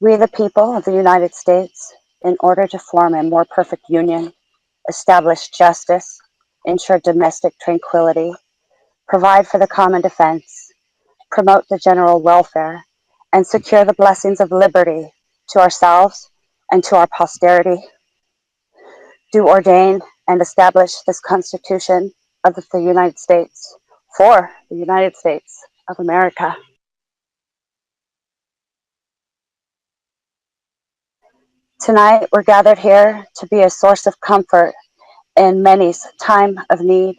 We, the people of the United States, in order to form a more perfect union, establish justice, ensure domestic tranquility, provide for the common defense, promote the general welfare, and secure the blessings of liberty to ourselves and to our posterity, do ordain and establish this Constitution of the United States for the United States of America. Tonight, we're gathered here to be a source of comfort in many's time of need.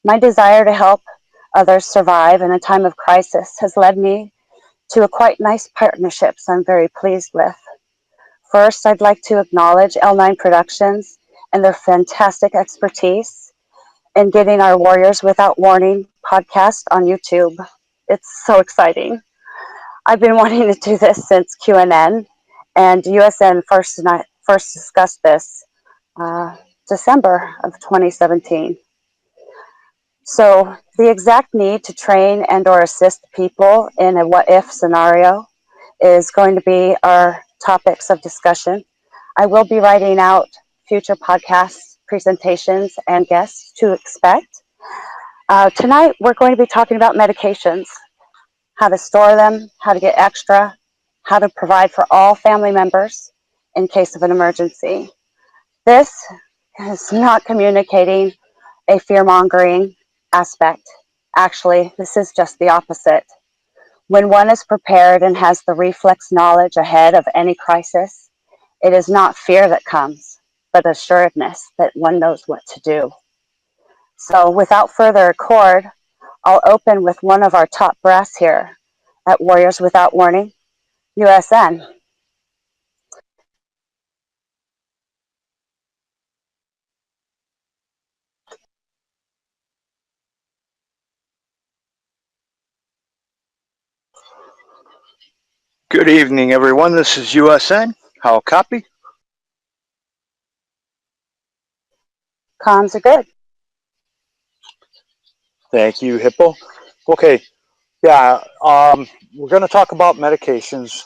My desire to help others survive in a time of crisis has led me to a quite nice partnerships I'm very pleased with. First, I'd like to acknowledge L9 Productions and their fantastic expertise in getting our Warriors Without Warning podcast on YouTube. It's so exciting. I've been wanting to do this since QNN, and USN first discussed this December of 2017. So the exact need to train and or assist people in a what-if scenario is going to be our topics of discussion. I will be writing out future podcasts, presentations, and guests to expect. Tonight, we're going to be talking about medications, how to store them, how to get extra, how to provide for all family members in case of an emergency. This is not communicating a fear-mongering aspect. Actually, this is just the opposite. When one is prepared and has the reflex knowledge ahead of any crisis, it is not fear that comes, but assuredness that one knows what to do. So without further accord, I'll open with one of our top brass here at Warriors Without Warning, USN. Good evening, everyone. This is USN. How copy? Comms are good. Thank you, Hippo. Okay, yeah, we're going to talk about medications.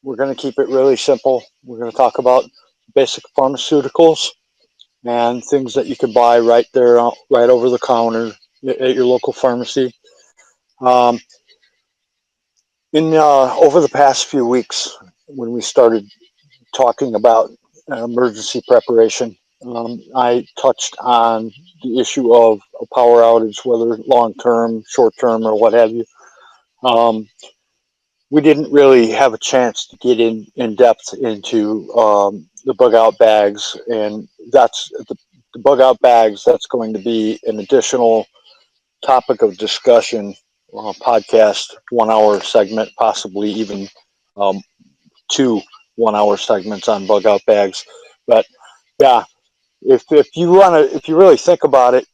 We're going to keep it really simple. We're going to talk about basic pharmaceuticals and things that you can buy right there, right over the counter at your local pharmacy. Over the past few weeks, when we started talking about emergency preparation, I touched on the issue of a power outage, whether long-term, short-term, or what have you. We didn't really have a chance to get in depth into the bug out bags, and that's the bug out bags. That's going to be an additional topic of discussion, podcast, 1 hour segment, possibly even 2 1 hour segments on bug out bags. But yeah, if you really think about it,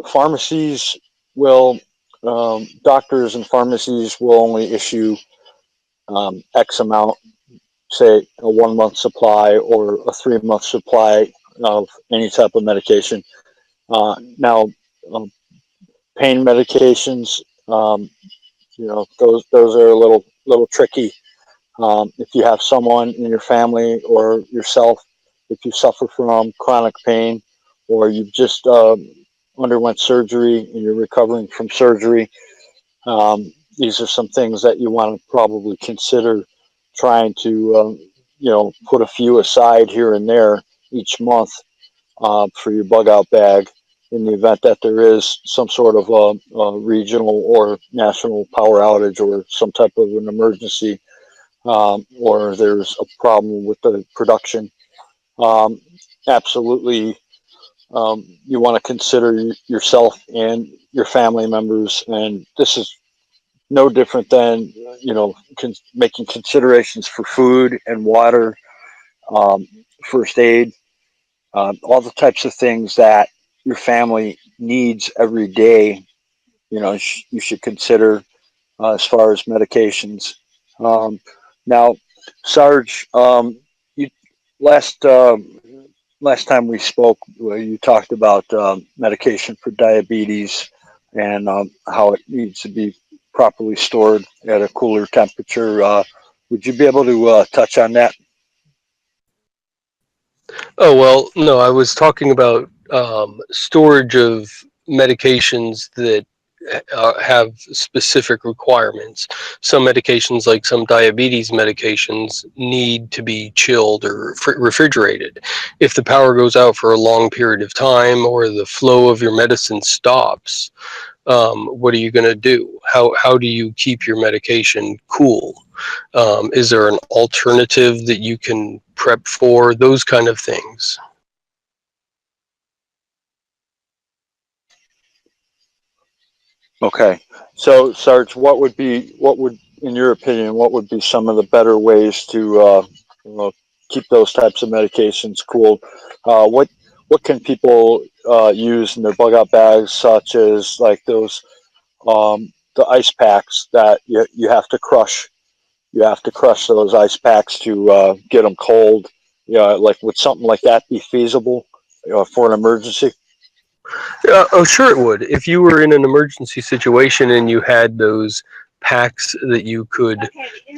pharmacies will, doctors and pharmacies will only issue X amount, say a 1 month supply or a 3 month supply of any type of medication. Now, pain medications, those are a little tricky. If you have someone in your family or yourself, if you suffer from chronic pain, or you've just underwent surgery and you're recovering from surgery, these are some things that you want to probably consider trying to, put a few aside here and there each month for your bug out bag in the event that there is some sort of a regional or national power outage or some type of an emergency, or there's a problem with the production. Absolutely, you want to consider yourself and your family members, and this is no different than making considerations for food and water, first aid, all the types of things that your family needs every day. You should consider as far as medications. Now, Sarge, you last last time we spoke, you talked about medication for diabetes and how it needs to be properly stored at a cooler temperature. Would you be able to touch on that? Oh, well, no, I was talking about storage of medications that have specific requirements. Some medications, like some diabetes medications, need to be chilled or refrigerated. If the power goes out for a long period of time or the flow of your medicine stops, what are you going to do? How do you keep your medication cool? Is there an alternative that you can prep for? Those kind of things. Okay. So, Sarge, in your opinion, what would be some of the better ways to keep those types of medications cool? What can people use in their bug out bags, such as like those the ice packs that you have to crush? You have to crush those ice packs to get them cold. Yeah, like would something like that be feasible for an emergency? Oh, sure it would. If you were in an emergency situation and you had those packs that you could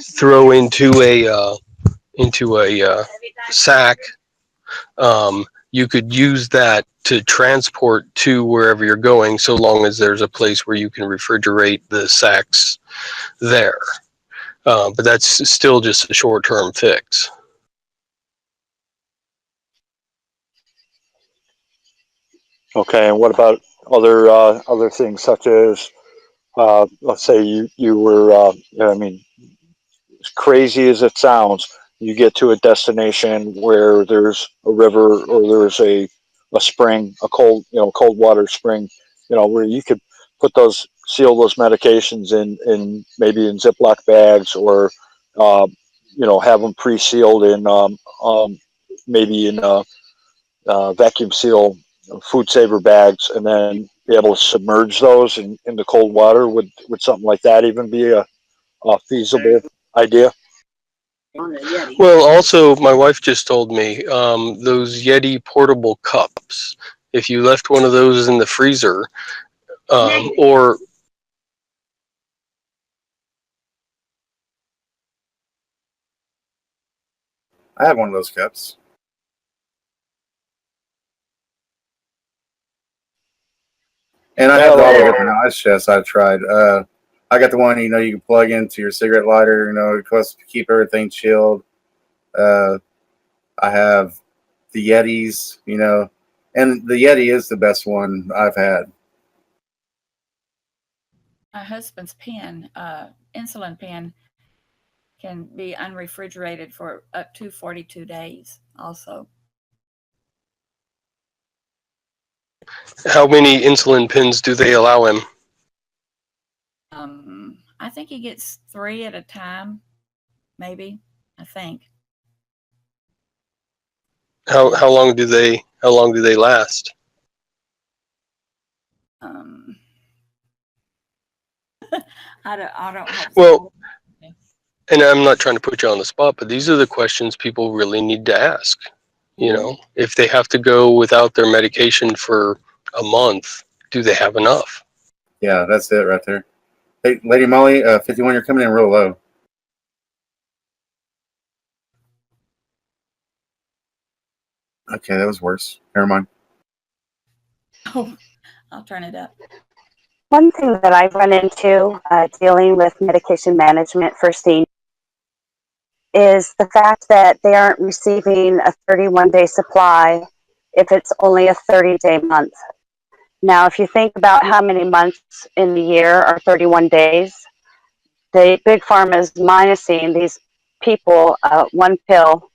throw into a sack, you could use that to transport to wherever you're going, so long as there's a place where you can refrigerate the sacks there. But that's still just a short-term fix. Okay, and what about other things such as let's say you were I mean, as crazy as it sounds, you get to a destination where there's a river or there's a spring, a cold water spring, where you could seal those medications in maybe in Ziploc bags or uh, have them pre-sealed in maybe in vacuum seal food saver bags, and then be able to submerge those in the cold water. Would something like that even be a feasible idea? Well, also, my wife just told me those Yeti portable cups. If you left one of those in the freezer, or I have one of those cups. And I have all the different ice chests I've tried. I got the one, you can plug into your cigarette lighter, it costs to keep everything chilled. I have the Yetis, and the Yeti is the best one I've had. My husband's pen, insulin pen, can be unrefrigerated for up to 42 days also. how many insulin pins do they allow him? I think he gets 3 at a time, maybe, I think. How long do they last? I don't have. Well, and I'm not trying to put you on the spot, but these are the questions people really need to ask. If they have to go without their medication for a month, do they have enough? Yeah, that's it right there. Hey, Lady Molly, 51, you're coming in real low. Okay, that was worse. Never mind. Oh, I'll turn it up. One thing that I've run into dealing with medication management for seniors is the fact that they aren't receiving a 31-day supply if it's only a 30-day month. Now, if you think about how many months in the year are 31 days, the big pharma is minusing these people one pill,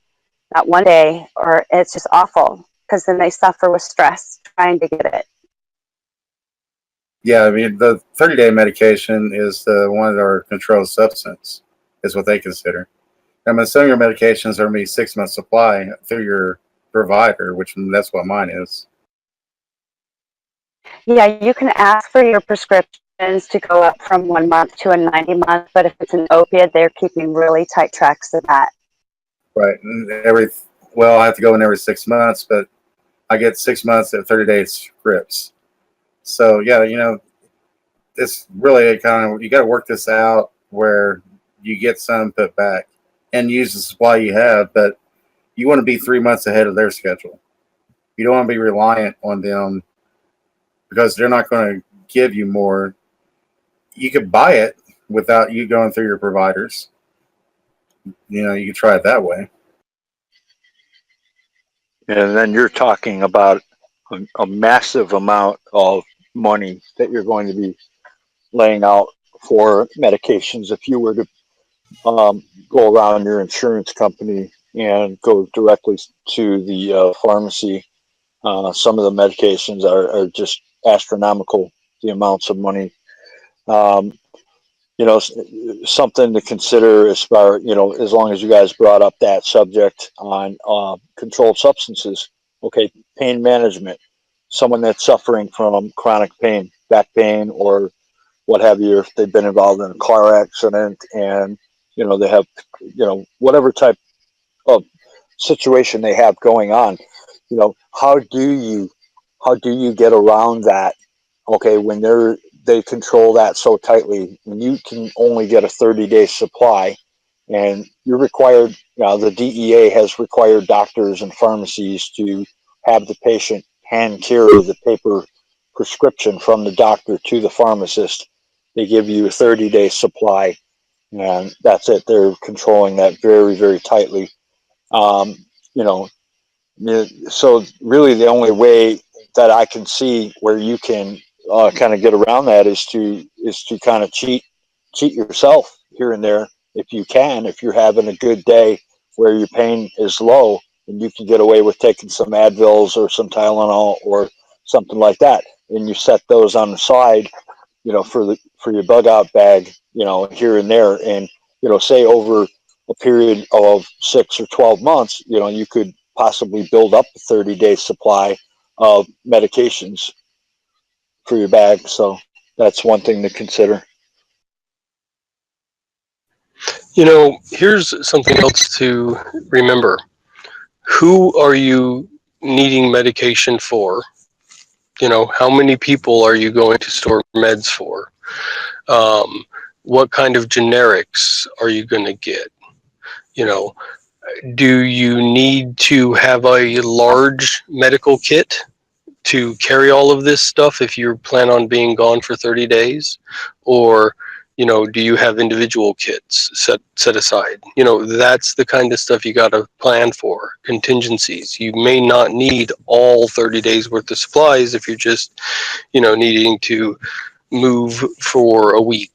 not one day, or it's just awful because then they suffer with stress trying to get it. Yeah, I mean, the 30-day medication is the one that are controlled substance, is what they consider. I mean, some of your medications are going to be 6 months supply through your provider, which that's what mine is. Yeah, you can ask for your prescriptions to go up from 1 month to a 90-month, but if it's an opiate, they're keeping really tight tracks of that. Right. And I have to go in every 6 months, but I get 6 months at 30-day scripts. So, yeah, it's really kind of, you got to work this out where you get some put back. and use the supply you have, but you want to be 3 months ahead of their schedule. You don't want to be reliant on them because they're not going to give you more. You could buy it without you going through your providers. You could try it that way. And then you're talking about a massive amount of money that you're going to be laying out for medications if you were to go around your insurance company and go directly to the pharmacy. Some of the medications are just astronomical, the amounts of money. Um, something to consider as far, as long as you guys brought up that subject on controlled substances. Okay, pain management. Someone that's suffering from chronic pain, back pain, or what have you, if they've been involved in a car accident and, they have, whatever type of situation they have going on, how do you get around that? Okay, when they control that so tightly, when you can only get a 30-day supply, and you're required, the DEA has required doctors and pharmacies to have the patient hand carry the paper prescription from the doctor to the pharmacist. They give you a 30-day supply, and that's it. They're controlling that very, very tightly. Um, you know, so really the only way that I can see where you can kind of get around that is to kind of cheat yourself here and there if you can. If you're having a good day where your pain is low, and you can get away with taking some Advils or some Tylenol or something like that, and you set those on the side, for your bug out bag, here and there, and say over a period of 6 or 12 months, you could possibly build up a 30-day supply of medications for your bag. So that's one thing to consider. Here's something else to remember. Who are you needing medication for? How many people are you going to store meds for? What kind of generics are you going to get? Do you need to have a large medical kit to carry all of this stuff if you plan on being gone for 30 days? Or, do you have individual kits set aside? That's the kind of stuff you got to plan for, contingencies. You may not need all 30 days worth of supplies if you're just, needing to move for a week.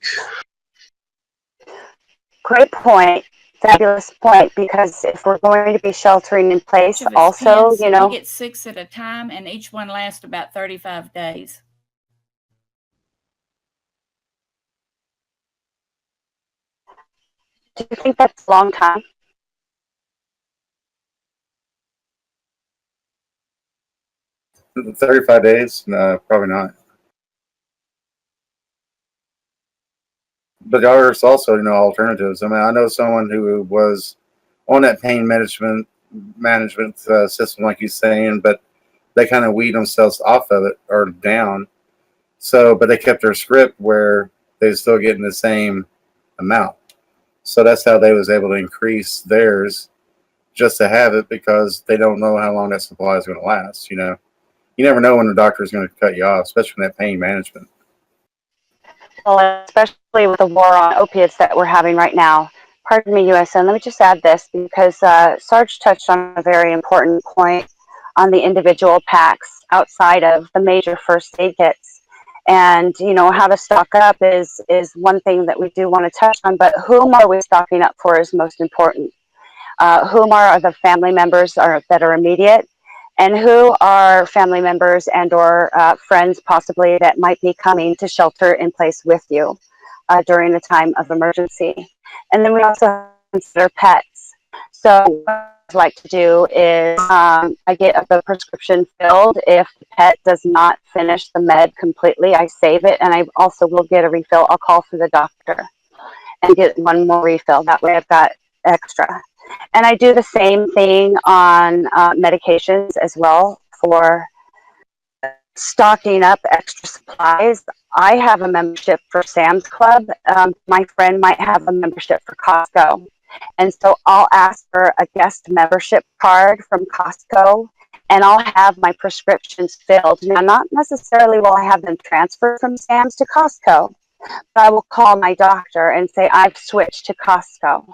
Great point. Fabulous point, because if we're going to be sheltering in place, Each of his also, pens, he gets 6 at a time, and each one lasts about 35 days. do you think that's a long time? 35 days? No, probably not. But there's also, alternatives. I mean, I know someone who was on that pain management system, like you're saying, but they kind of weed themselves off of it or down. So, but they kept their script where they were still getting the same amount. So that's how they was able to increase theirs just to have it, because they don't know how long that supply is going to last. You never know when the doctor is going to cut you off, especially in that pain management. Well, especially with the war on opiates that we're having right now. Pardon me, USN. Let me just add this, because Sarge touched on a very important point on the individual packs outside of the major first aid kits. And, how to stock up is one thing that we do want to touch on, but whom are we stocking up for is most important. Whom are the family members that are immediate, and who are family members and or friends possibly that might be coming to shelter in place with you during a time of emergency. And then we also consider pets. So what I'd like to do is I get the prescription filled. If the pet does not finish the med completely, I save it, and I also will get a refill. I'll call for the doctor and get one more refill. That way I've got extra. And I do the same thing on medications as well for stocking up extra supplies. I have a membership for Sam's Club. My friend might have a membership for Costco. And so I'll ask for a guest membership card from Costco, and I'll have my prescriptions filled. Now, not necessarily will I have them transferred from Sam's to Costco, but I will call my doctor and say I've switched to Costco,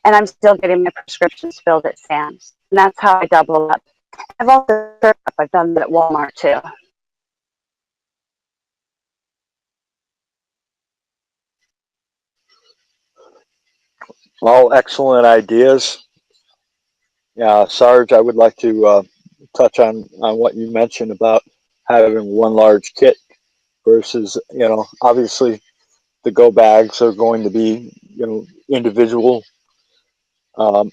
and I'm still getting my prescriptions filled at Sam's. And that's how I double up. I've done that at Walmart too. All excellent ideas. Yeah, Sarge, I would like to touch on what you mentioned about having one large kit versus, obviously the go bags are going to be, individual, um,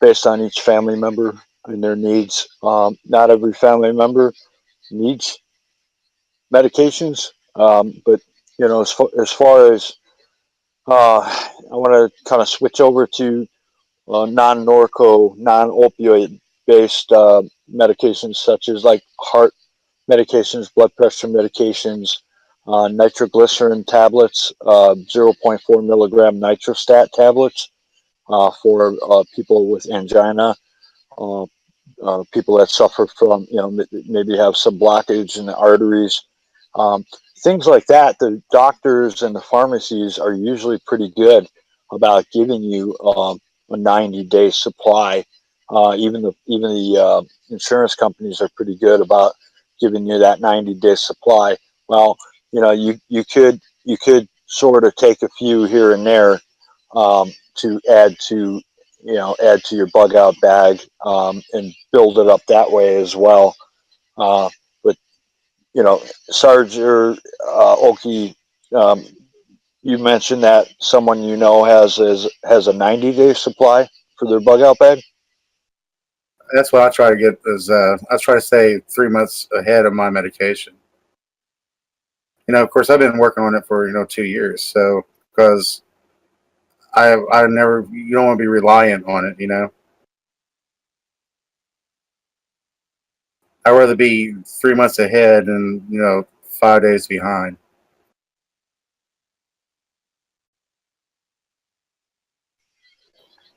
based on each family member and their needs. Not every family member needs medications, but as far as I want to kind of switch over to non-Norco, non-opioid based medications such as like heart medications, blood pressure medications, nitroglycerin tablets, 0.4 milligram nitrostat tablets for people with angina, uh, people that suffer from, maybe have some blockage in the arteries, um, things like that. The doctors and the pharmacies are usually pretty good about giving you a 90-day supply. Even the insurance companies are pretty good about giving you that 90-day supply. Well, you could sort of take a few here and there to add to your bug out bag, and build it up that way as well. But Sarge or Oki, um, you mentioned that someone has a 90-day supply for their bug out bag. That's what I try to get. Is I try to stay 3 months ahead of my medication. Of course, I've been working on it for 2 years. So because I never, you don't want to be reliant on it. I'd rather be 3 months ahead and 5 days behind.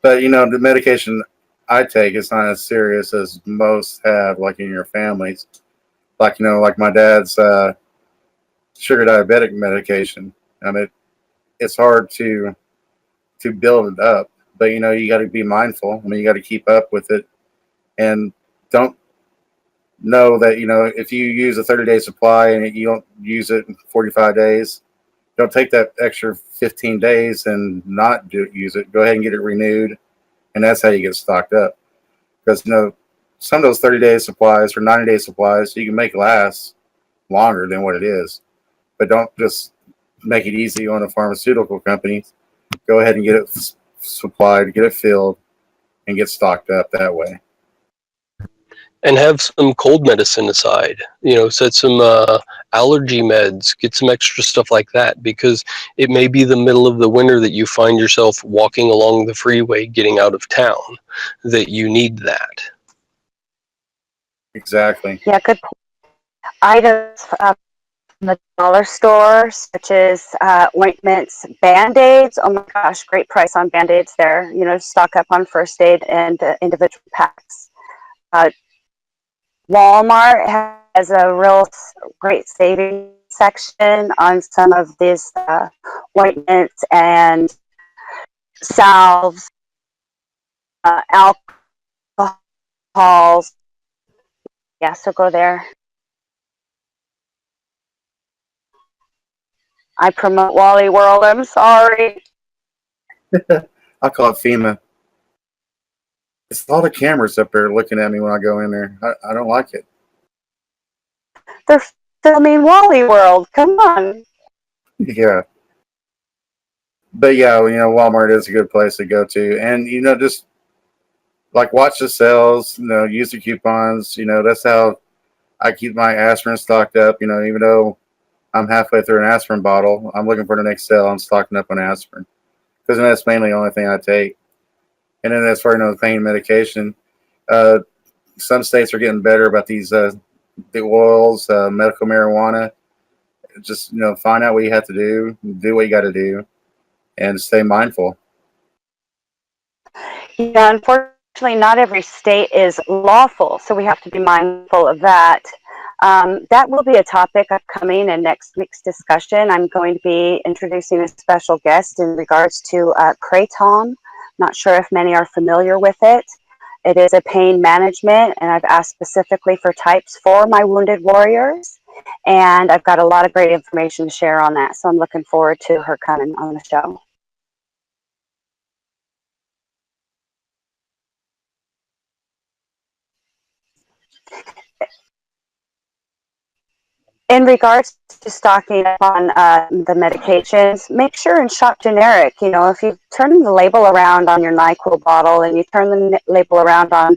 But the medication I take is not as serious as most have, like in your families. Like like my dad's sugar diabetic medication. I mean, it's hard to build it up, but you got to be mindful. I mean, you got to keep up with it, and don't know that if you use a 30-day supply and you don't use it in 45 days, don't take that extra 15 days and not use it. Go ahead and get it renewed, and that's how you get stocked up. Because some of those 30-day supplies or 90-day supplies you can make last longer than what it is, but don't just make it easy on a pharmaceutical company. Go ahead and get it supplied, get it filled, and get stocked up that way. And have some cold medicine aside, set some allergy meds, get some extra stuff like that, because it may be the middle of the winter that you find yourself walking along the freeway getting out of town, that you need that. Exactly. Yeah, good items from the dollar store, such as ointments, Band-Aids. Oh my gosh, great price on Band-Aids there. Stock up on first aid and individual packs. Walmart has a real great savings section on some of these ointments and salves, alcohols. Yeah, so go there. I promote Wally World. I'm sorry. I call it FEMA. It's all the cameras up there looking at me when I go in there. I don't like it. They're filming Wally World. Come on. Yeah. But yeah, Walmart is a good place to go to. And, just like watch the sales, use the coupons. That's how I keep my aspirin stocked up. Even though I'm halfway through an aspirin bottle, I'm looking for the next sale. I'm stocking up on aspirin because that's mainly the only thing I take. And then as far as the pain medication, some states are getting better about these the oils, medical marijuana. Just find out what you have to do what you got to do, and stay mindful. Yeah, unfortunately, not every state is lawful, so we have to be mindful of that. That will be a topic upcoming in next week's discussion. I'm going to be introducing a special guest in regards to Kratom. Not sure if many are familiar with it. It is a pain management, and I've asked specifically for types for my wounded warriors. And I've got a lot of great information to share on that, so I'm looking forward to her coming on the show. In regards to stocking up on the medications, make sure and shop generic. You know, if you turn the label around on your NyQuil bottle and you turn the label around on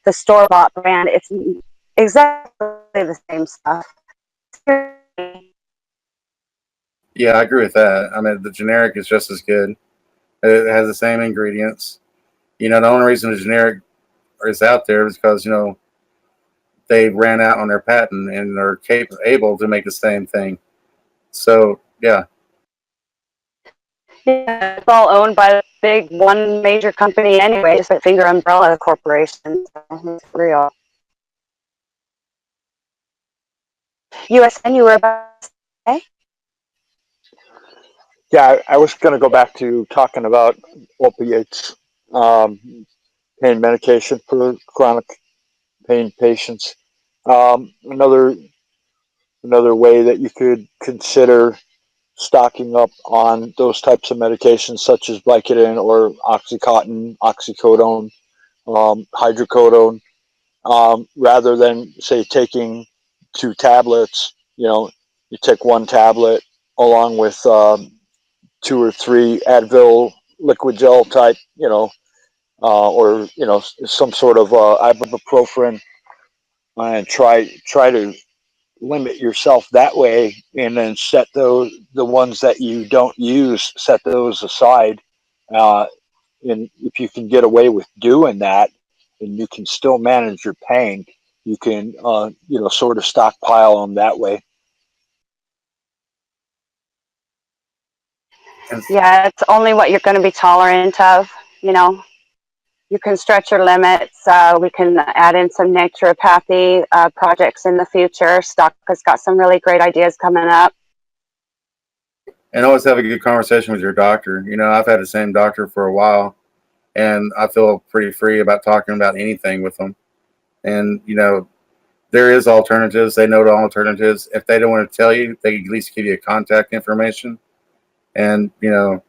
the store-bought brand, it's exactly the same stuff. Yeah, I agree with that. I mean, the generic is just as good. It has the same ingredients. You know, the only reason the generic is out there is because, you know, they ran out on their patent and are able to make the same thing. So, yeah. Yeah, it's all owned by the big one major company anyway, just a finger umbrella corporation. So it's real. USN, you were about to say? Yeah, I was going to go back to talking about opiates, pain medication for chronic pain patients. Another way that you could consider stocking up on those types of medications, such as Vicodin or OxyContin, oxycodone, hydrocodone, rather than say taking 2 tablets. You know, you take 1 tablet along with 2 or 3 Advil liquid gel type, or some sort of ibuprofen, and try to limit yourself that way, and then set the ones that you don't use, set those aside. Uh, and if you can get away with doing that, and you can still manage your pain, you can sort of stockpile them that way. And, Yeah, it's only what you're going to be tolerant of, you know. You can stretch your limits. We can add in some naturopathy projects in the future. Stock has got some really great ideas coming up. and always have a good conversation with your doctor. You know, I've had the same doctor for a while, and I feel pretty free about talking about anything with them. And, you know, there is alternatives. They know the alternatives. If they don't want to tell you, they at least give you contact information. And, you know,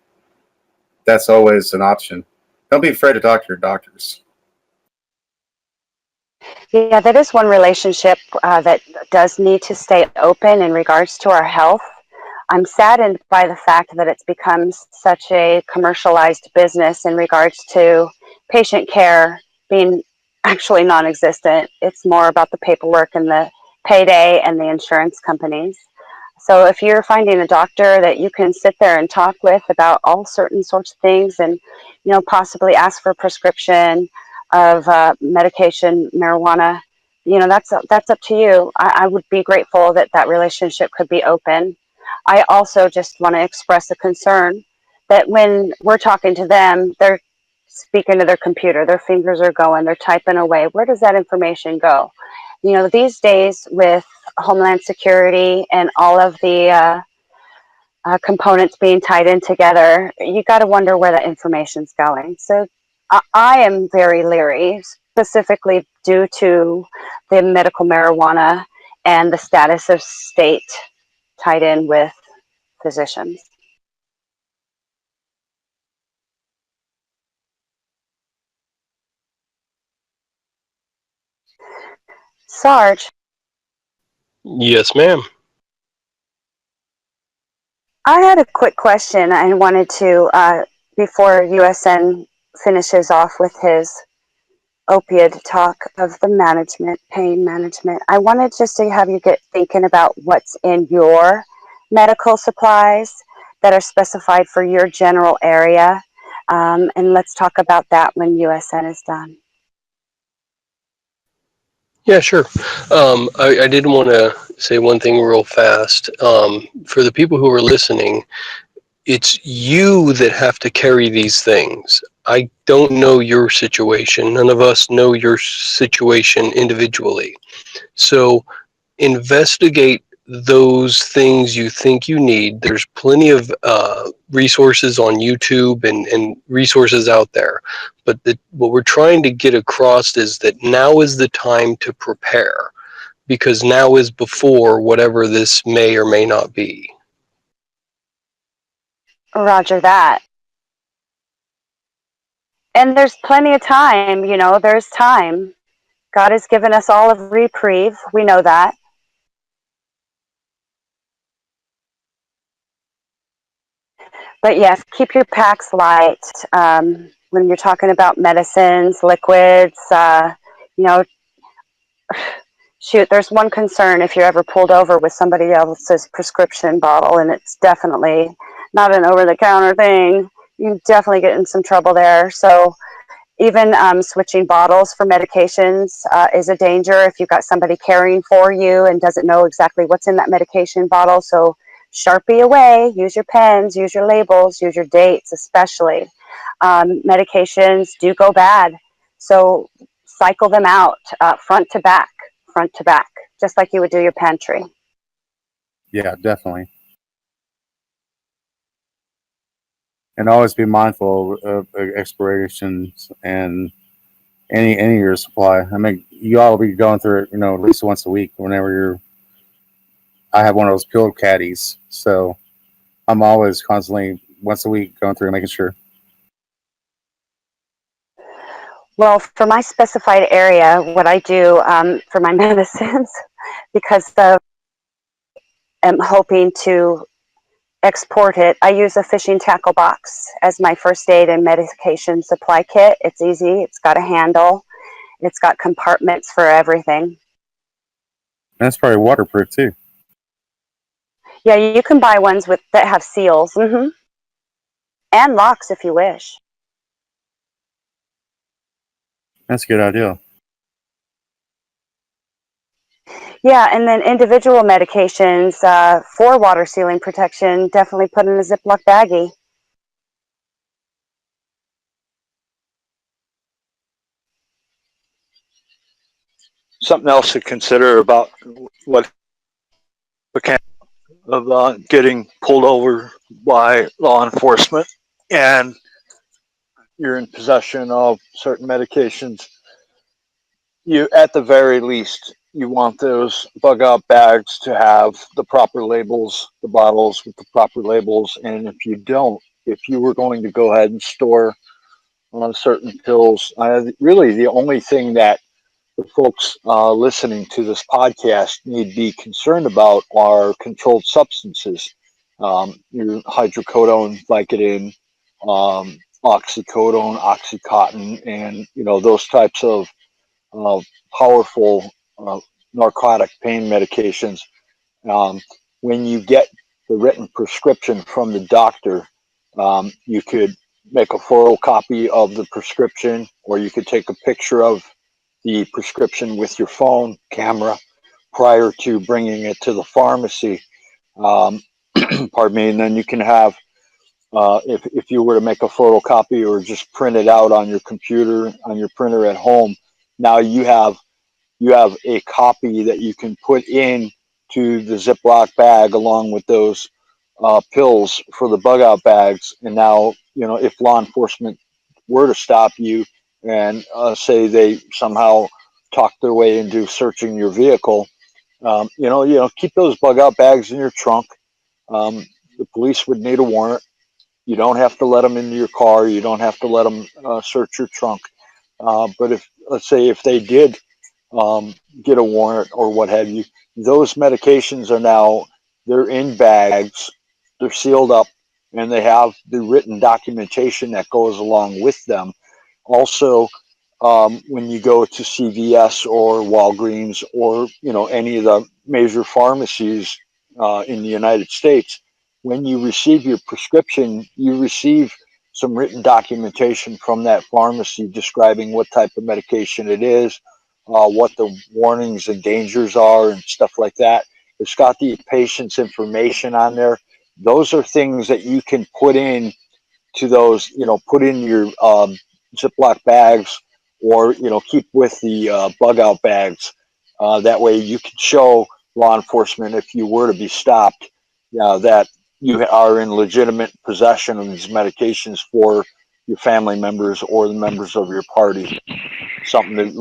that's always an option. Don't be afraid to talk to your doctors. Yeah, that is one relationship that does need to stay open in regards to our health. I'm saddened by the fact that it's become such a commercialized business in regards to patient care being actually non-existent. It's more about the paperwork and the payday and the insurance companies. So if you're finding a doctor that you can sit there and talk with about all certain sorts of things, and possibly ask for a prescription of medication, marijuana, that's up to you. I would be grateful that that relationship could be open. I also just want to express a concern that when we're talking to them, they're speaking to their computer, their fingers are going, they're typing away. Where does that information go? These days with Homeland Security and all of the components being tied in together, you got to wonder where that information's going. So I am very leery, specifically due to the medical marijuana and the status of state tied in with physicians. Sarge, Yes, ma'am. I had a quick question I wanted to, before USN finishes off with his opiate talk of the management, pain management. I wanted just to have you get thinking about what's in your medical supplies that are specified for your general area. And let's talk about that when USN is done. Yeah, sure. I did want to say one thing real fast. For the people who are listening, it's you that have to carry these things. I don't know your situation. None of us know your situation individually. So investigate those things you think you need. There's plenty of resources on YouTube and resources out there. But what we're trying to get across is that now is the time to prepare, because now is before whatever this may or may not be. Roger that. And there's plenty of time, there's time. God has given us all a reprieve. We know that. But yes, keep your packs light. When you're talking about medicines, liquids, you know, shoot, there's one concern if you're ever pulled over with somebody else's prescription bottle, and it's definitely not an over-the-counter thing. You definitely get in some trouble there. So even switching bottles for medications is a danger if you've got somebody caring for you and doesn't know exactly what's in that medication bottle. So Sharpie away, use your pens, use your labels, use your dates especially. Medications do go bad. So cycle them out front to back, just like you would do your pantry. Yeah, definitely. And always be mindful of expirations and any of your supply. I mean, you ought to be going through it, at least once a week. Whenever I have one of those pill caddies, so I'm always constantly once a week going through and making sure. Well, for my specified area, what I do for my medicines, because I'm hoping to export it, I use a fishing tackle box as my first aid and medication supply kit. It's easy. It's got a handle. It's got compartments for everything. That's probably waterproof too. Yeah, you can buy ones that have seals, and locks if you wish. That's a good idea. Yeah, and then individual medications for water sealing protection, definitely put in a Ziploc baggie. Something else to consider about what of getting pulled over by law enforcement and you're in possession of certain medications. You, at the very least, you want those bug out bags to have the proper labels, the bottles with the proper labels. And if you don't, if you were going to go ahead and store certain pills, really the only thing that the folks listening to this podcast need to be concerned about are controlled substances. Your hydrocodone, Vicodin, oxycodone, oxycontin, and those types of powerful narcotic pain medications. Um, when you get the written prescription from the doctor, you could make a photocopy of the prescription, or you could take a picture of the prescription with your phone camera prior to bringing it to the pharmacy. Um, pardon me, and then you can have, if you were to make a photocopy or just print it out on your computer, on your printer at home, now you have a copy that you can put in to the Ziploc bag along with those pills for the bug out bags. And now, if law enforcement were to stop you and say they somehow talk their way into searching your vehicle, keep those bug out bags in your trunk. The police would need a warrant. You don't have to let them into your car. You don't have to let them search your trunk. But let's say if they did get a warrant or what have you, those medications are now, they're in bags, they're sealed up, and they have the written documentation that goes along with them. Also, when you go to CVS or Walgreens or any of the major pharmacies in the United States, when you receive your prescription, you receive some written documentation from that pharmacy describing what type of medication it is, what the warnings and dangers are, and stuff like that. It's got the patient's information on there. Those are things that you can put in to those, put in your Ziploc bags, or keep with the bug out bags. That way you can show law enforcement, if you were to be stopped, that you are in legitimate possession of these medications for your family members or the members of your party. Something that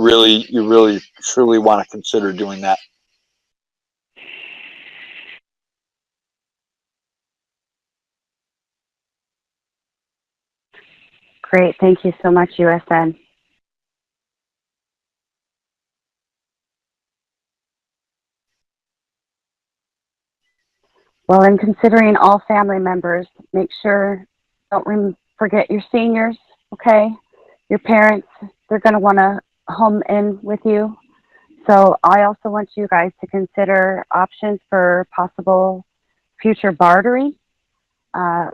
you really truly want to consider doing that. Great. Thank you so much, USN. Well, in considering all family members, make sure, don't forget your seniors, okay? Your parents, they're going to want to home in with you. So I also want you guys to consider options for possible future bartering,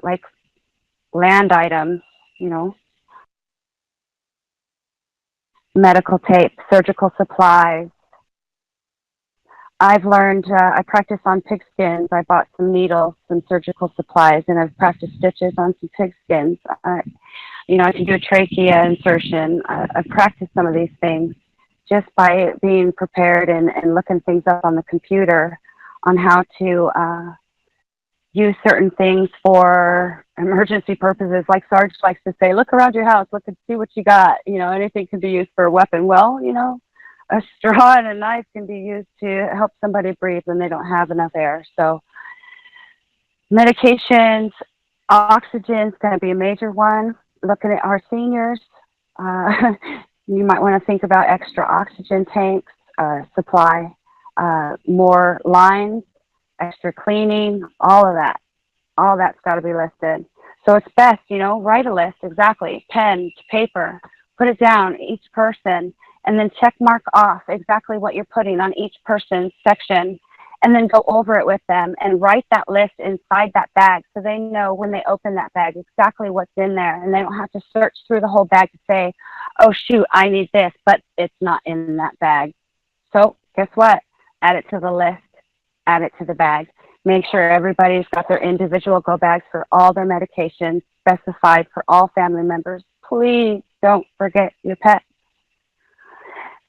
like land items, medical tape, surgical supplies. I've learned, I practice on pigskins. I bought some needles, some surgical supplies, and I've practiced stitches on some pigskins. I can do a trachea insertion. I've practiced some of these things just by being prepared and looking things up on the computer on how to use certain things for emergency purposes. Like Sarge likes to say, look around your house, look and see what you got. Anything can be used for a weapon. Well, a straw and a knife can be used to help somebody breathe when they don't have enough air. So medications, oxygen is going to be a major one. Looking at our seniors, you might want to think about extra oxygen tanks, supply, more lines, extra cleaning, all of that. All that's got to be listed. So it's best, write a list, exactly, pen to paper, put it down, each person, and then check mark off exactly what you're putting on each person's section, and then go over it with them and write that list inside that bag so they know when they open that bag exactly what's in there, and they don't have to search through the whole bag to say, oh, shoot, I need this, but it's not in that bag. So guess what? Add it to the list, add it to the bag. Make sure everybody's got their individual go bags for all their medications specified for all family members. Please don't forget your pets.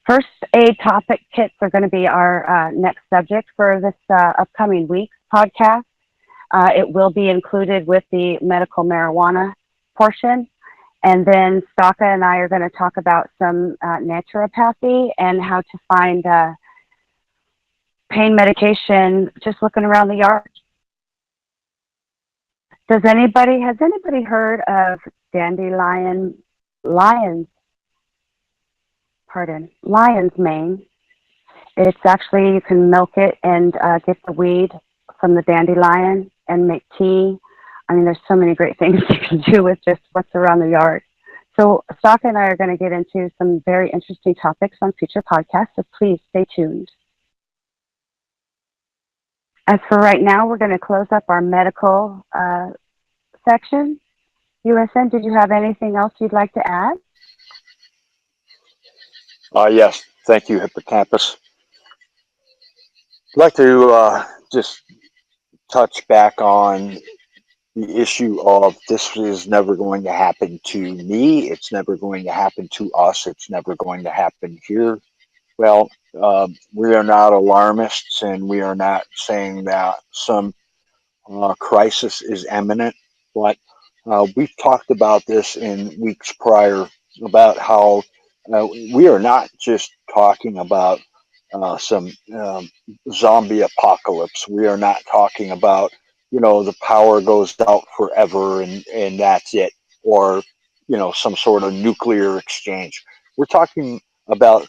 First aid topic kits are going to be our next subject for this upcoming week's podcast. It will be included with the medical marijuana portion. And then Staka and I are going to talk about some naturopathy and how to find pain medication just looking around the yard. Has anybody heard of lion's mane? It's actually, you can milk it and get the weed from the dandelion and make tea. I mean, there's so many great things you can do with just what's around the yard. So Staka and I are going to get into some very interesting topics on future podcasts, so please stay tuned. As for right now, we're going to close up our medical section. USN, did you have anything else you'd like to add? Yes, thank you, Hippocampus. I'd like to just touch back on the issue of this is never going to happen to me. It's never going to happen to us. It's never going to happen here. Well, we are not alarmists, and we are not saying that some crisis is imminent, but we've talked about this in weeks prior about how we are not just talking about some zombie apocalypse. We are not talking about, the power goes out forever and that's it, or, some sort of nuclear exchange. We're talking about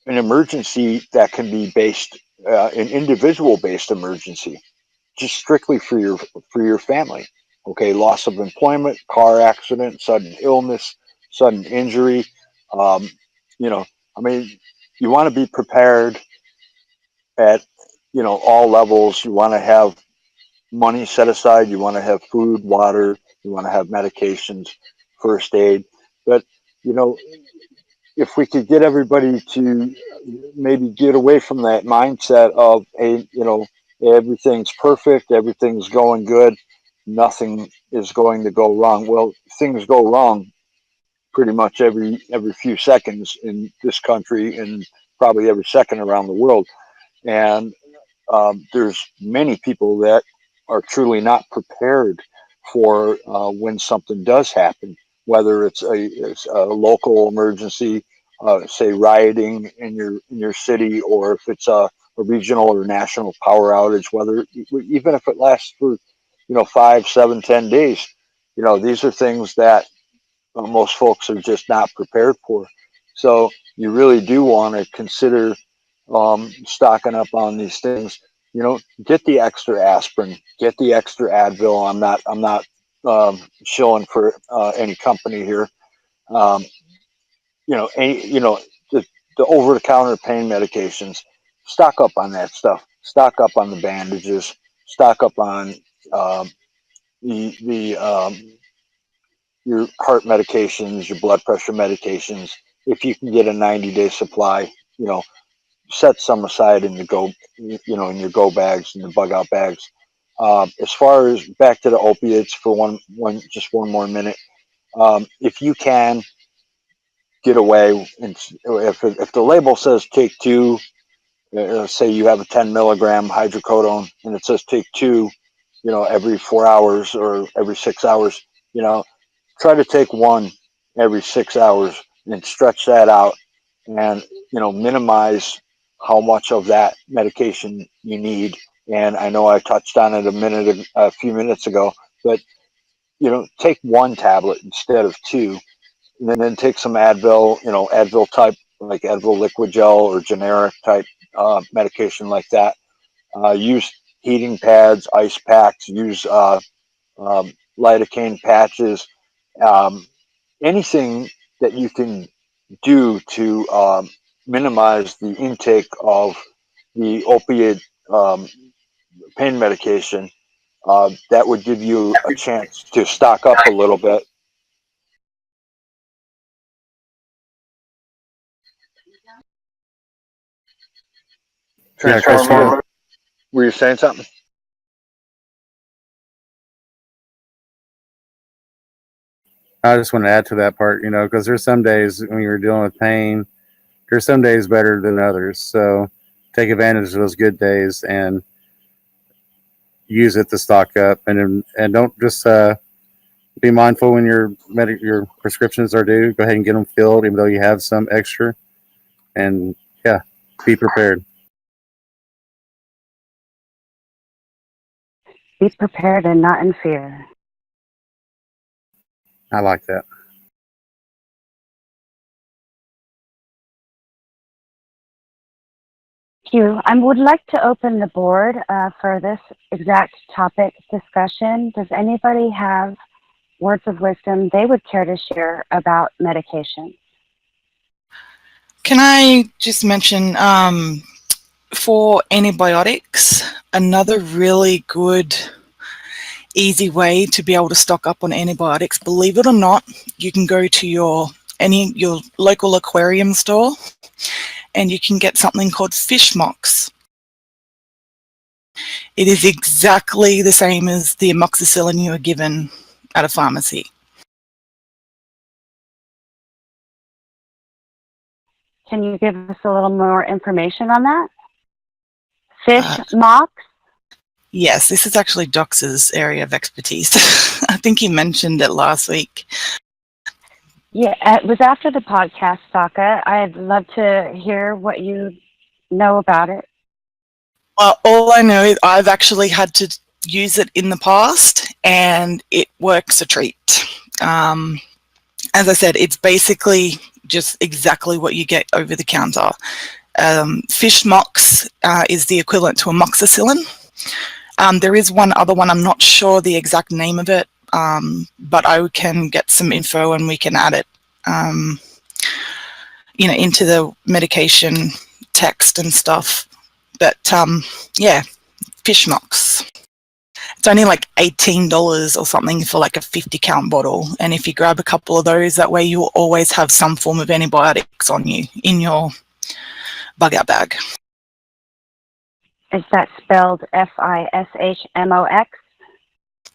an emergency that can be based, an individual-based emergency, just strictly for your family. Okay, loss of employment, car accident, sudden illness, sudden injury. Um, I mean, you want to be prepared at all levels. You want to have money set aside. You want to have food, water. You want to have medications, first aid. But if we could get everybody to maybe get away from that mindset of, hey, everything's perfect, everything's going good, nothing is going to go wrong. Well, things go wrong pretty much every few seconds in this country and probably every second around the world. And there's many people that are truly not prepared for when something does happen, whether it's a local emergency, say rioting in your city, or if it's a regional or national power outage, whether even if it lasts for 5, 7, 10 days. These are things that most folks are just not prepared for. So you really do want to consider stocking up on these things. Get the extra aspirin, get the extra Advil. I'm not shilling for any company here. Um, the over-the-counter pain medications. Stock up on that stuff. Stock up on the bandages. Stock up on um, the your heart medications, your blood pressure medications. If you can get a 90-day supply, set some aside in in your go bags and the bug out bags. As far as back to the opiates for just one more minute, if you can get away, and if the label says take two, say you have a 10 milligram hydrocodone and it says take two, every 4 hours or every 6 hours, try to take one every 6 hours and stretch that out, and minimize how much of that medication you need. And I know I touched on it a few minutes ago, but take one tablet instead of two, and then take some Advil, Advil type, like Advil liquid gel or generic type medication like that. Use heating pads, ice packs, use lidocaine patches, um, anything that you can do to minimize the intake of the opiate pain medication. That would give you a chance to stock up a little bit. Yeah, Chris, Were you saying something? I just want to add to that part, because there's some days when you're dealing with pain, there's some days better than others. So take advantage of those good days and use it to stock up, and don't just be mindful when your prescriptions are due. Go ahead and get them filled, even though you have some extra, and yeah, be prepared. Be prepared and not in fear. I like that. Thank you. I would like to open the board for this exact topic discussion. Does anybody have words of wisdom they would care to share about medication? Can I just mention, for antibiotics, another really good, easy way to be able to stock up on antibiotics, believe it or not, you can go to your local aquarium store and you can get something called fish mocks. It is exactly the same as the amoxicillin you are given at a pharmacy. Can you give us a little more information on that? Fish mocks? Yes, this is actually Doc's area of expertise. I think he mentioned it last week. Yeah, it was after the podcast, Saka. I'd love to hear what you know about it. All I know is I've actually had to use it in the past, and it works a treat. As I said, it's basically just exactly what you get over the counter. Fish mox is the equivalent to amoxicillin. There is one other one, I'm not sure the exact name of it, but I can get some info and we can add it into the medication text and stuff. But yeah, fish mox. It's only like $18 or something for like a 50-count bottle. And if you grab a couple of those, that way you'll always have some form of antibiotics on you in your bug out bag. Is that spelled FISHMOX?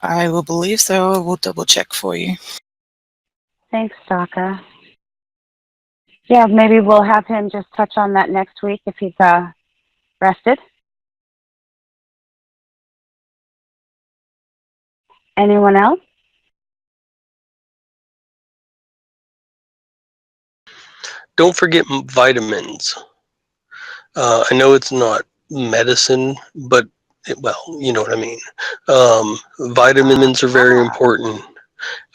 I will believe so. I will double check for you. Thanks, Staka. Yeah, maybe we'll have him just touch on that next week if he's rested. Anyone else? Don't forget vitamins. I know it's not medicine, but well, you know what I mean. Vitamins are very important.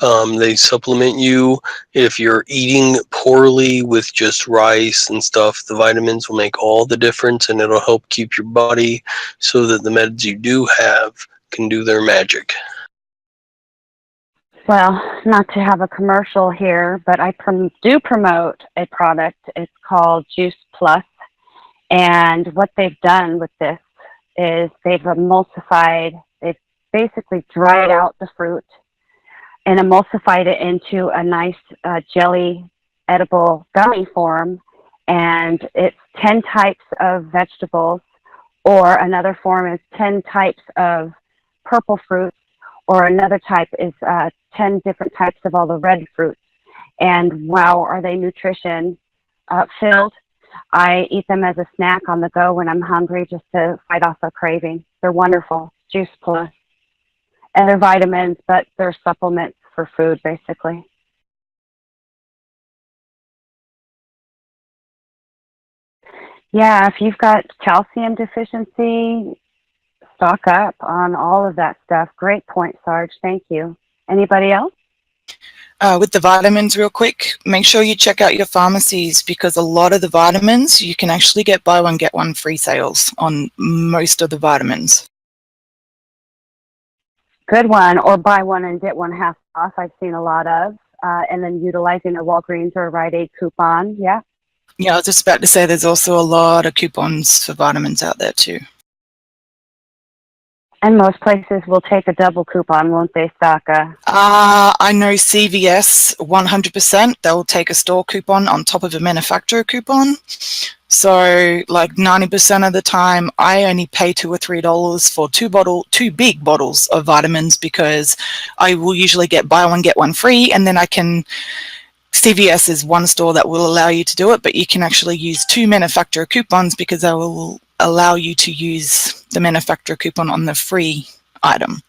They supplement you. If you're eating poorly with just rice and stuff, the vitamins will make all the difference, and it'll help keep your body so that the meds you do have can do their magic. Well, not to have a commercial here, but I do promote a product. It's called Juice Plus. And what they've done with this is they've emulsified, they've basically dried out the fruit and emulsified it into a nice jelly edible gummy form. And it's 10 types of vegetables, or another form is 10 types of purple fruits, or another type is 10 different types of all the red fruits. And wow, are they nutrition filled. I eat them as a snack on the go when I'm hungry, just to fight off a craving. They're wonderful. Juice Plus. And they're vitamins, but they're supplements for food, basically. Yeah, if you've got calcium deficiency, stock up on all of that stuff. Great point, Sarge. Thank you. Anybody else? With the vitamins, real quick, make sure you check out your pharmacies, because a lot of the vitamins, you can actually get buy one, get one free sales on most of the vitamins. Good one. Or buy one and get one half off. I've seen a lot of. And then utilizing a Walgreens or a Rite Aid coupon. Yeah. Yeah, I was just about to say there's also a lot of coupons for vitamins out there too. And most places will take a double coupon, won't they, Staka? I know CVS 100%. They'll take a store coupon on top of a manufacturer coupon. So like 90% of the time, I only pay $2 or $3 for two big bottles of vitamins, because I will usually get buy one, get one free, and then I can. CVS is one store that will allow you to do it, but you can actually use 2 manufacturer coupons, because they will allow you to use the manufacturer coupon on the free item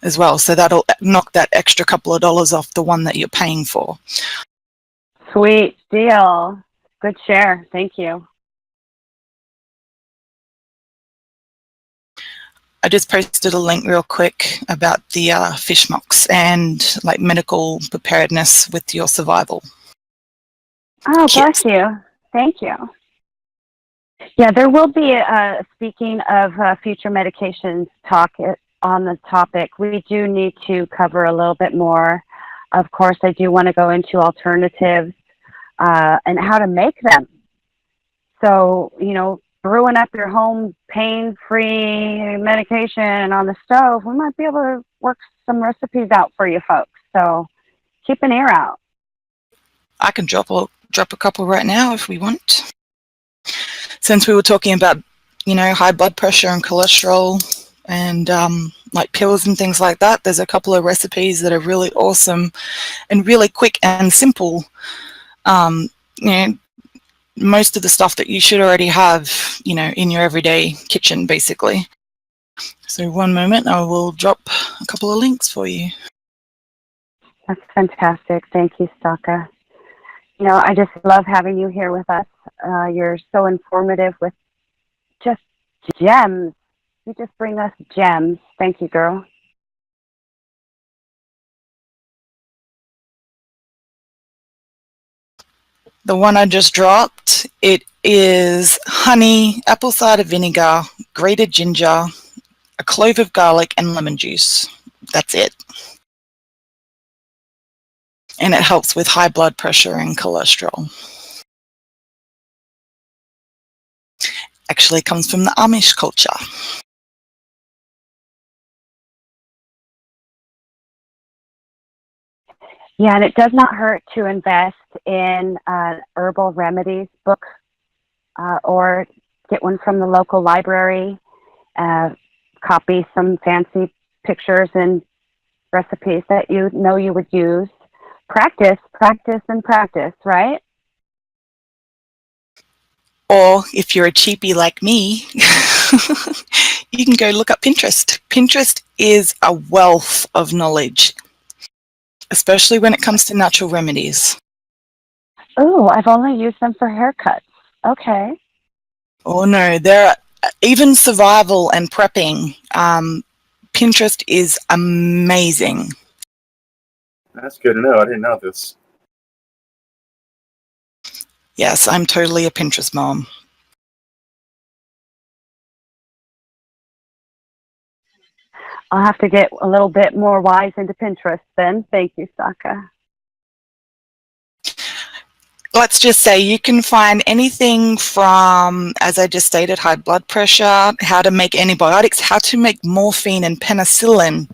as well. So that'll knock that extra couple of dollars off the one that you're paying for. Sweet deal. Good share. Thank you. I just posted a link real quick about the fish mocks and like medical preparedness with your survival. Oh, kit. bless you. Thank you. Yeah, there will be, speaking of future medications talk on the topic, we do need to cover a little bit more. Of course, I do want to go into alternatives and how to make them. So, you know, brewing up your home pain-free medication on the stove, we might be able to work some recipes out for you folks. So keep an ear out. I can drop a couple right now if we want. Since we were talking about, you know, high blood pressure and cholesterol and like pills and things like that, there's a couple of recipes that are really awesome and really quick and simple. You know, most of the stuff that you should already have, you know, in your everyday kitchen, basically. So one moment, I will drop a couple of links for you. That's fantastic. Thank you, Staka. You know, I just love having you here with us. You're so informative with just gems. You just bring us gems. Thank you, girl. The one I just dropped, it is honey, apple cider vinegar, grated ginger, a clove of garlic, and lemon juice. That's it. And it helps with high blood pressure and cholesterol. Actually comes from the Amish culture. Yeah, and it does not hurt to invest in herbal remedies book or get one from the local library, copy some fancy pictures and recipes that you know you would use. Practice, practice, and practice, right? Or if you're a cheapie like me, you can go look up Pinterest. Pinterest is a wealth of knowledge, especially when it comes to natural remedies. Oh, I've only used them for haircuts. Okay. Oh no, there are even survival and prepping. Pinterest is amazing. That's good to know. I didn't know this. Yes, I'm totally a Pinterest mom. I'll have to get a little bit more wise into Pinterest then. Thank you, Saka. Let's just say you can find anything from, as I just stated, high blood pressure, how to make antibiotics, how to make morphine and penicillin,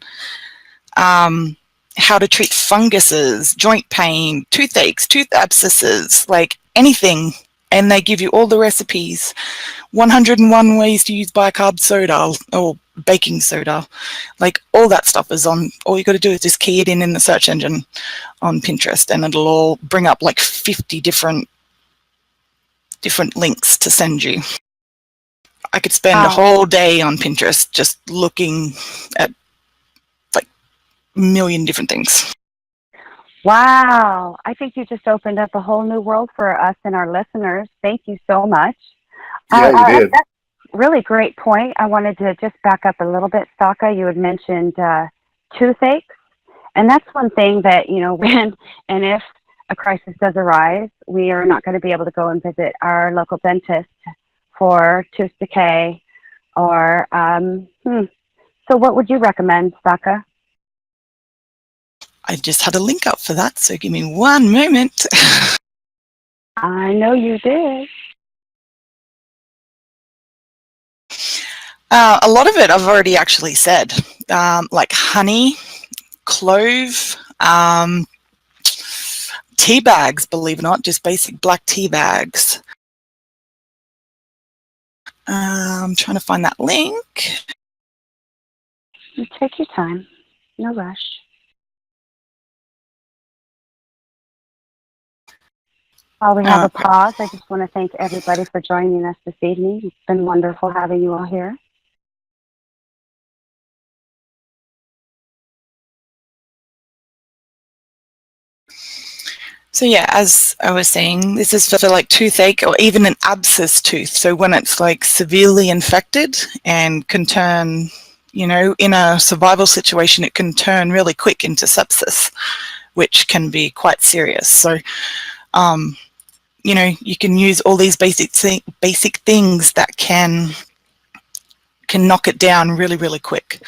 how to treat funguses, joint pain, toothaches, tooth abscesses, like anything. And they give you all the recipes. 101 ways to use bicarb soda or baking soda. Like all that stuff is on. All you got to do is just key it in the search engine on Pinterest, and it'll all bring up like 50 different links to send you. I could spend a whole day on Pinterest just looking at like a million different things. Wow. I think you just opened up a whole new world for us and our listeners. Thank you so much. Yeah, you did. That's a really great point. I wanted to just back up a little bit, Saka. You had mentioned toothaches. And that's one thing that, you know, when and if a crisis does arise, we are not going to be able to go and visit our local dentist for tooth decay or, so what would you recommend, Saka? I just had a link up for that, so give me one moment. I know you did. A lot of it I've already actually said, like honey, clove, tea bags, believe it or not, just basic black tea bags. I'm trying to find that link. Take your time. No rush. While we have a pause, I just want to thank everybody for joining us this evening. It's been wonderful having you all here. So yeah, as I was saying, this is for like toothache or even an abscess tooth. So when it's like severely infected and can turn, you know, in a survival situation, it can turn really quick into sepsis, which can be quite serious. So, you know, you can use all these basic things that can knock it down really, really quick.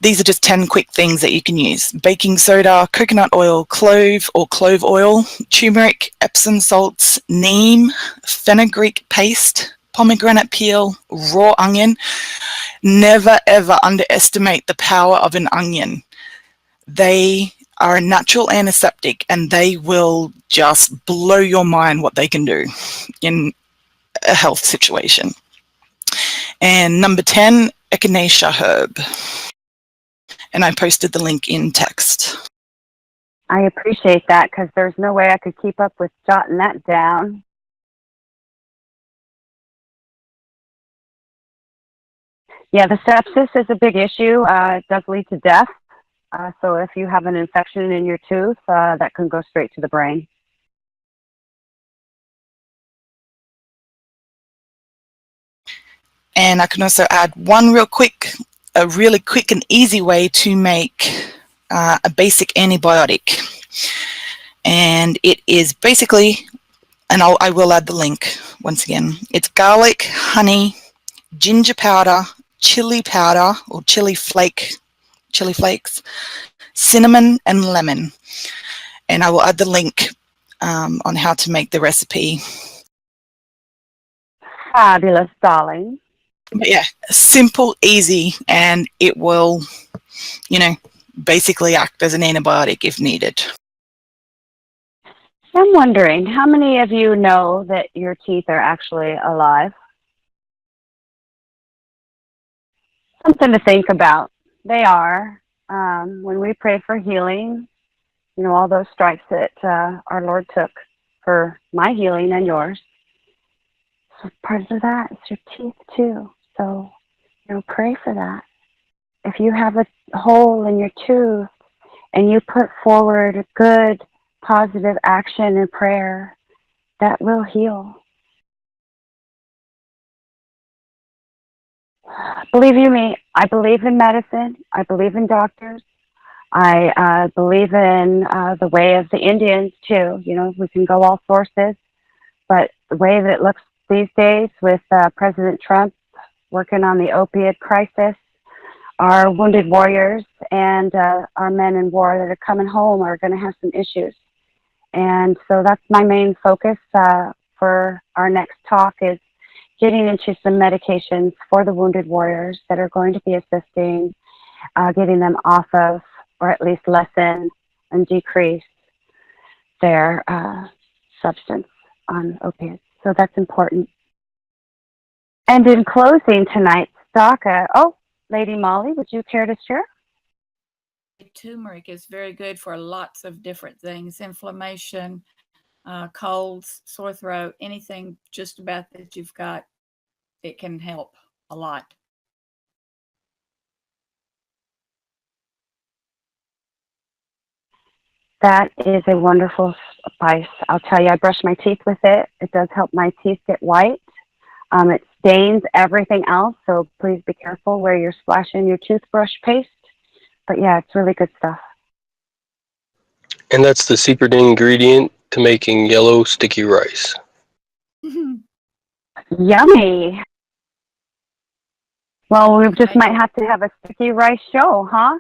These are just 10 quick things that you can use: baking soda, coconut oil, clove or clove oil, turmeric, Epsom salts, neem, fenugreek paste, pomegranate peel, raw onion. Never ever underestimate the power of an onion. They are a natural antiseptic, and they will just blow your mind what they can do in a health situation. And number 10, echinacea herb. And I posted the link in text. I appreciate that, because there's no way I could keep up with jotting that down. Yeah, the sepsis is a big issue. It does lead to death. So if you have an infection in your tooth, that can go straight to the brain. And I can also add one a really quick and easy way to make a basic antibiotic. And it is basically, and I will add the link once again, it's garlic, honey, ginger powder, chili powder or chili flakes, cinnamon and lemon. And I will add the link on how to make the recipe. Fabulous, darling. But yeah, simple, easy, and it will, you know, basically act as an antibiotic if needed. I'm wondering, how many of you know that your teeth are actually alive? Something to think about. They are. When we pray for healing, you know, all those stripes that our Lord took for my healing and yours. So part of that is your teeth too. So, you know, pray for that. If you have a hole in your tooth and you put forward a good, positive action and prayer, that will heal. Believe you me, I believe in medicine. I believe in doctors. I believe in the way of the Indians too. You know, we can go all sources, but the way that it looks these days with President Trump working on the opiate crisis, our wounded warriors and our men in war that are coming home are going to have some issues. And so that's my main focus for our next talk is getting into some medications for the wounded warriors that are going to be assisting getting them off of, or at least lessen and decrease their substance on opiates. So that's important. And in closing tonight's talk, Lady Molly, would you care to share? Turmeric is very good for lots of different things, inflammation, colds, sore throat, anything just about that you've got, it can help a lot. That is a wonderful spice. I'll tell you, I brush my teeth with it. It does help my teeth get white. It stains everything else, so please be careful where you're splashing your toothbrush paste. But yeah, it's really good stuff. And that's the secret ingredient to making yellow sticky rice. Yummy. Well, we just might have to have a sticky rice show, huh?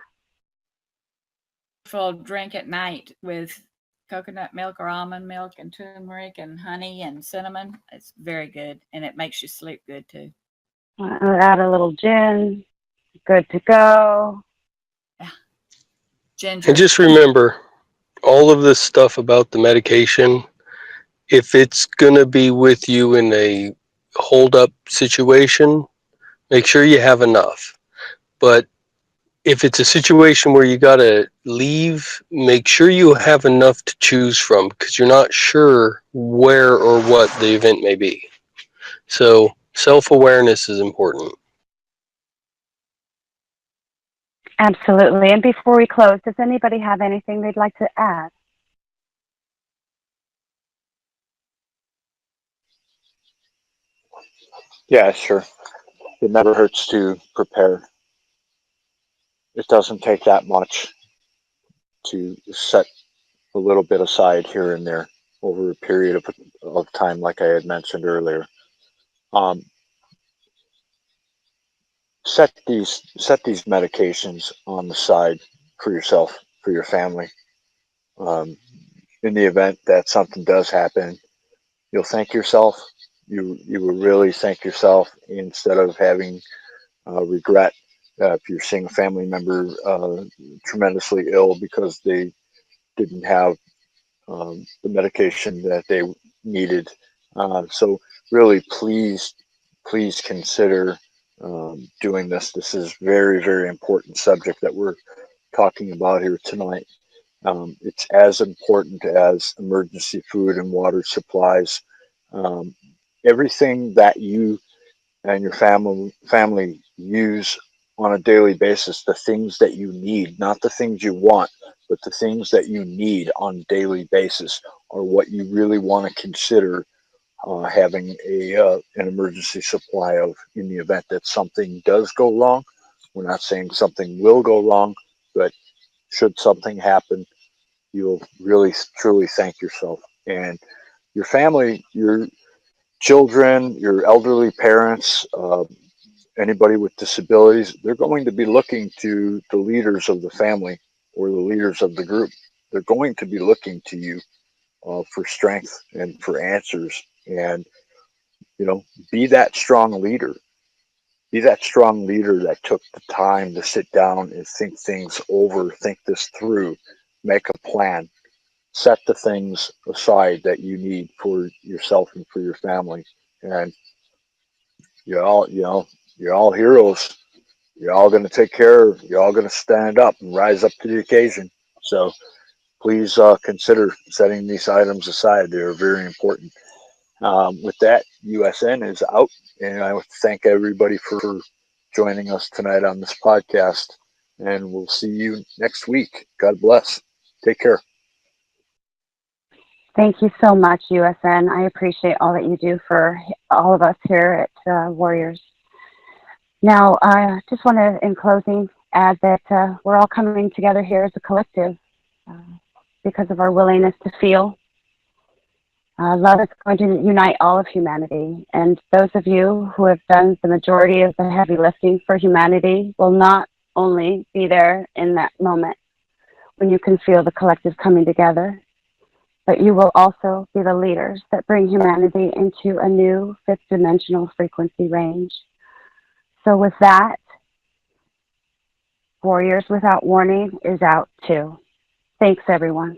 Full drink at night with coconut milk or almond milk and turmeric and honey and cinnamon. It's very good, and it makes you sleep good too. Add a little gin. Good to go. Yeah. Ginger. And just remember, all of this stuff about the medication, if it's going to be with you in a hold-up situation, make sure you have enough. But if it's a situation where you got to leave, make sure you have enough to choose from because you're not sure where or what the event may be. So self-awareness is important. Absolutely. And before we close, does anybody have anything they'd like to add? Yeah, sure. It never hurts to prepare. It doesn't take that much to set a little bit aside here and there over a period of time, like I had mentioned earlier. Um, set these medications on the side for yourself, for your family. Um, in the event that something does happen, you'll thank yourself. You will really thank yourself instead of having regret if you're seeing a family member tremendously ill because they didn't have the medication that they needed. So really, please consider doing this. This is very, very important subject that we're talking about here tonight. It's as important as emergency food and water supplies. Um, everything that you and your family use on a daily basis, the things that you need, not the things you want, but the things that you need on a daily basis are what you really want to consider having an emergency supply of in the event that something does go wrong. We're not saying something will go wrong, but should something happen, you'll really truly thank yourself and your family, your children, your elderly parents, anybody with disabilities. They're going to be looking to the leaders of the family or the leaders of the group. They're going to be looking to you for strength and for answers. And, you know, be that strong leader. Be that strong leader that took the time to sit down and think things over, think this through, make a plan, set the things aside that you need for yourself and for your family. And you're all, you're all heroes. You're all going to take care. You're all going to stand up and rise up to the occasion. So please consider setting these items aside. They're very important. With that, USN is out, and I want to thank everybody for joining us tonight on this podcast. And we'll see you next week. God bless. Take care. Thank you so much, USN. I appreciate all that you do for all of us here at Warriors. Now, I just want to, in closing, add that we're all coming together here as a collective because of our willingness to feel. Love is going to unite all of humanity, and those of you who have done the majority of the heavy lifting for humanity will not only be there in that moment when you can feel the collective coming together, but you will also be the leaders that bring humanity into a new fifth dimensional frequency range. So with that, Warriors Without Warning is out too. Thanks, everyone.